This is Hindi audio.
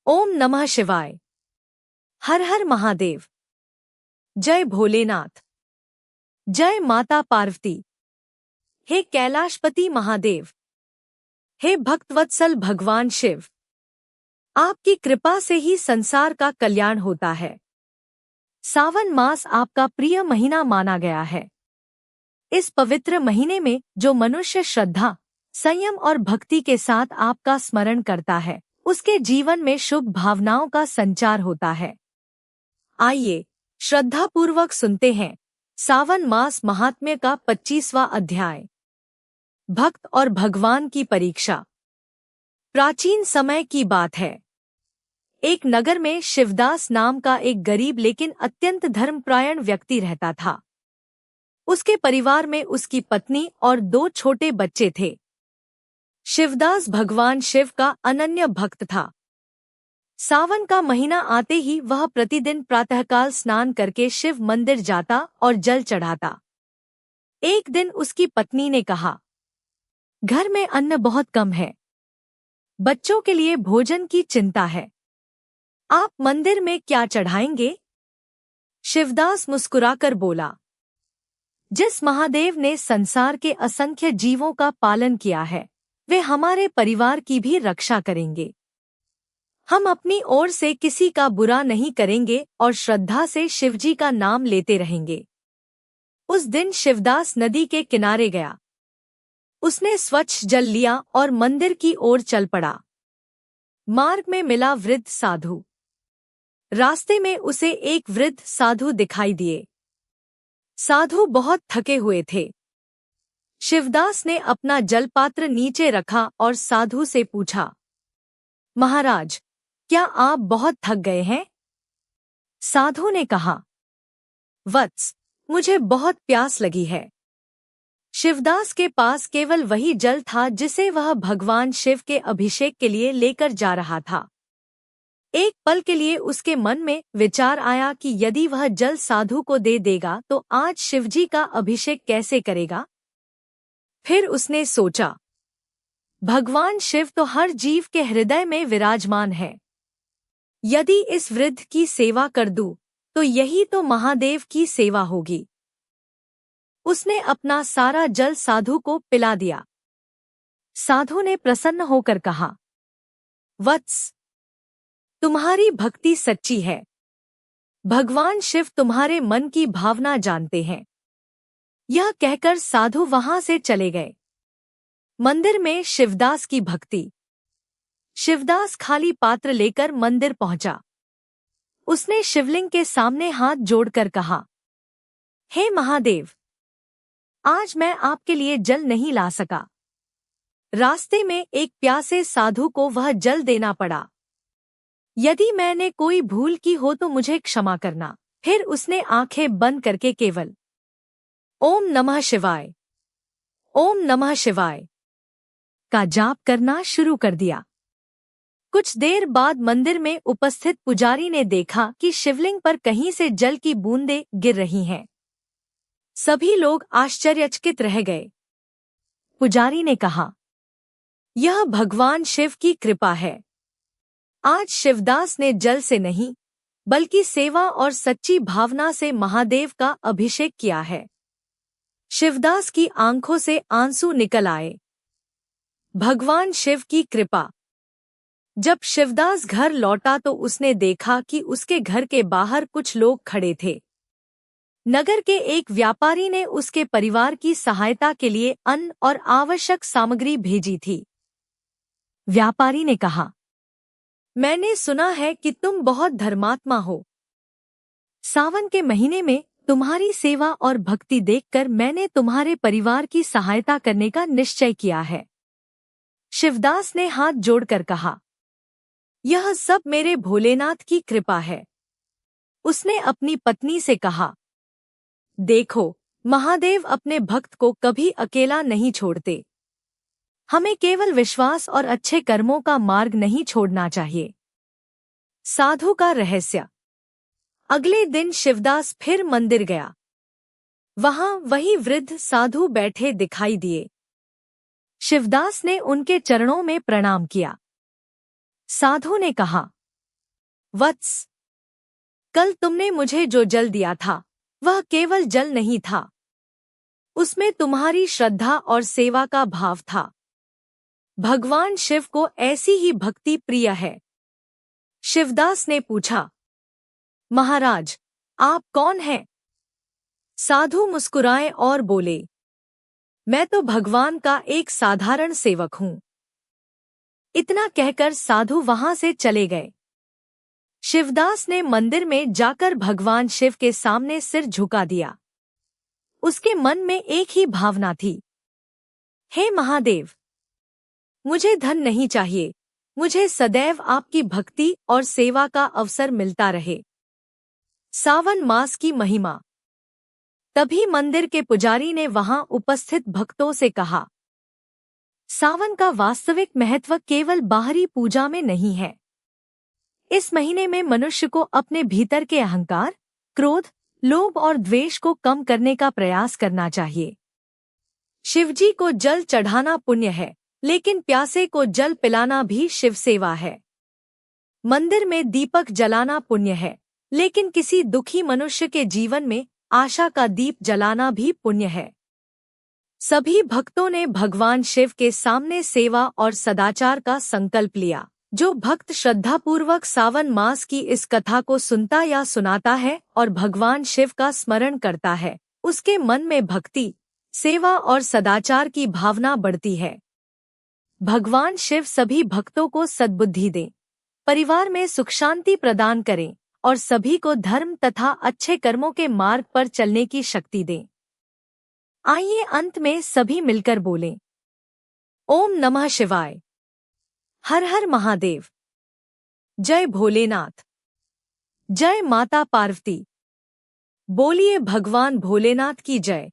ओम नमः शिवाय। हर हर महादेव। जय भोलेनाथ। जय माता पार्वती। हे कैलाशपति महादेव, हे भक्तवत्सल भगवान शिव, आपकी कृपा से ही संसार का कल्याण होता है। सावन मास आपका प्रिय महीना माना गया है। इस पवित्र महीने में जो मनुष्य श्रद्धा, संयम और भक्ति के साथ आपका स्मरण करता है, उसके जीवन में शुभ भावनाओं का संचार होता है। आइए श्रद्धापूर्वक सुनते हैं सावन मास महात्म्य का 25वां अध्याय, भक्त और भगवान की परीक्षा। प्राचीन समय की बात है। एक नगर में शिवदास नाम का एक गरीब लेकिन अत्यंत धर्मपरायण व्यक्ति रहता था। उसके परिवार में उसकी पत्नी और 2 छोटे बच्चे थे। शिवदास भगवान शिव का अनन्य भक्त था। सावन का महीना आते ही वह प्रतिदिन प्रातःकाल स्नान करके शिव मंदिर जाता और जल चढ़ाता। एक दिन उसकी पत्नी ने कहा, घर में अन्न बहुत कम है, बच्चों के लिए भोजन की चिंता है, आप मंदिर में क्या चढ़ाएंगे? शिवदास मुस्कुराकर बोला, जिस महादेव ने संसार के असंख्य जीवों का पालन किया है, वे हमारे परिवार की भी रक्षा करेंगे। हम अपनी ओर से किसी का बुरा नहीं करेंगे और श्रद्धा से शिवजी का नाम लेते रहेंगे। उस दिन शिवदास नदी के किनारे गया। उसने स्वच्छ जल लिया और मंदिर की ओर चल पड़ा। मार्ग में मिला वृद्ध साधु। रास्ते में उसे एक वृद्ध साधु दिखाई दिए। साधु बहुत थके हुए थे। शिवदास ने अपना जलपात्र नीचे रखा और साधु से पूछा, महाराज, क्या आप बहुत थक गए हैं? साधु ने कहा, वत्स, मुझे बहुत प्यास लगी है। शिवदास के पास केवल वही जल था जिसे वह भगवान शिव के अभिषेक के लिए लेकर जा रहा था। एक पल के लिए उसके मन में विचार आया कि यदि वह जल साधु को दे देगा तो आज शिवजी का अभिषेक कैसे करेगा? फिर उसने सोचा, भगवान शिव तो हर जीव के हृदय में विराजमान है। यदि इस वृद्ध की सेवा कर दूं, तो यही तो महादेव की सेवा होगी। उसने अपना सारा जल साधु को पिला दिया। साधु ने प्रसन्न होकर कहा, वत्स, तुम्हारी भक्ति सच्ची है। भगवान शिव तुम्हारे मन की भावना जानते हैं। यह कहकर साधु वहां से चले गए। मंदिर में शिवदास की भक्ति। शिवदास खाली पात्र लेकर मंदिर पहुंचा। उसने शिवलिंग के सामने हाथ जोड़कर कहा, हे महादेव, आज मैं आपके लिए जल नहीं ला सका। रास्ते में एक प्यासे साधु को वह जल देना पड़ा। यदि मैंने कोई भूल की हो तो मुझे क्षमा करना। फिर उसने आंखें बंद करके केवल ओम नमः शिवाय, ओम नमः शिवाय का जाप करना शुरू कर दिया। कुछ देर बाद मंदिर में उपस्थित पुजारी ने देखा कि शिवलिंग पर कहीं से जल की बूंदें गिर रही हैं। सभी लोग आश्चर्यचकित रह गए। पुजारी ने कहा, यह भगवान शिव की कृपा है। आज शिवदास ने जल से नहीं, बल्कि सेवा और सच्ची भावना से महादेव का अभिषेक किया है। शिवदास की आंखों से आंसू निकल आए। भगवान शिव की कृपा। जब शिवदास घर लौटा तो उसने देखा कि उसके घर के बाहर कुछ लोग खड़े थे। नगर के एक व्यापारी ने उसके परिवार की सहायता के लिए अन्न और आवश्यक सामग्री भेजी थी। व्यापारी ने कहा, मैंने सुना है कि तुम बहुत धर्मात्मा हो। सावन के महीने में तुम्हारी सेवा और भक्ति देखकर मैंने तुम्हारे परिवार की सहायता करने का निश्चय किया है। शिवदास ने हाथ जोड़कर कहा, यह सब मेरे भोलेनाथ की कृपा है। उसने अपनी पत्नी से कहा, देखो, महादेव अपने भक्त को कभी अकेला नहीं छोड़ते। हमें केवल विश्वास और अच्छे कर्मों का मार्ग नहीं छोड़ना चाहिए। साधु का रहस्य। अगले दिन शिवदास फिर मंदिर गया। वहां वही वृद्ध साधु बैठे दिखाई दिए। शिवदास ने उनके चरणों में प्रणाम किया। साधु ने कहा, वत्स, कल तुमने मुझे जो जल दिया था वह केवल जल नहीं था, उसमें तुम्हारी श्रद्धा और सेवा का भाव था। भगवान शिव को ऐसी ही भक्ति प्रिय है। शिवदास ने पूछा, महाराज, आप कौन हैं? साधु मुस्कुराए और बोले, मैं तो भगवान का एक साधारण सेवक हूं। इतना कहकर साधु वहां से चले गए। शिवदास ने मंदिर में जाकर भगवान शिव के सामने सिर झुका दिया। उसके मन में एक ही भावना थी, हे महादेव, मुझे धन नहीं चाहिए, मुझे सदैव आपकी भक्ति और सेवा का अवसर मिलता रहे। सावन मास की महिमा। तभी मंदिर के पुजारी ने वहां उपस्थित भक्तों से कहा, सावन का वास्तविक महत्व केवल बाहरी पूजा में नहीं है। इस महीने में मनुष्य को अपने भीतर के अहंकार, क्रोध, लोभ और द्वेष को कम करने का प्रयास करना चाहिए। शिवजी को जल चढ़ाना पुण्य है, लेकिन प्यासे को जल पिलाना भी शिव सेवा है। मंदिर में दीपक जलाना पुण्य है, लेकिन किसी दुखी मनुष्य के जीवन में आशा का दीप जलाना भी पुण्य है। सभी भक्तों ने भगवान शिव के सामने सेवा और सदाचार का संकल्प लिया। जो भक्त श्रद्धापूर्वक सावन मास की इस कथा को सुनता या सुनाता है और भगवान शिव का स्मरण करता है, उसके मन में भक्ति, सेवा और सदाचार की भावना बढ़ती है। भगवान शिव सभी भक्तों को सद्बुद्धि दें, परिवार में सुख शांति प्रदान करें और सभी को धर्म तथा अच्छे कर्मों के मार्ग पर चलने की शक्ति दें। आइए अंत में सभी मिलकर बोलें, ओम नमः शिवाय, हर हर महादेव, जय भोलेनाथ, जय माता पार्वती। बोलिए भगवान भोलेनाथ की जय।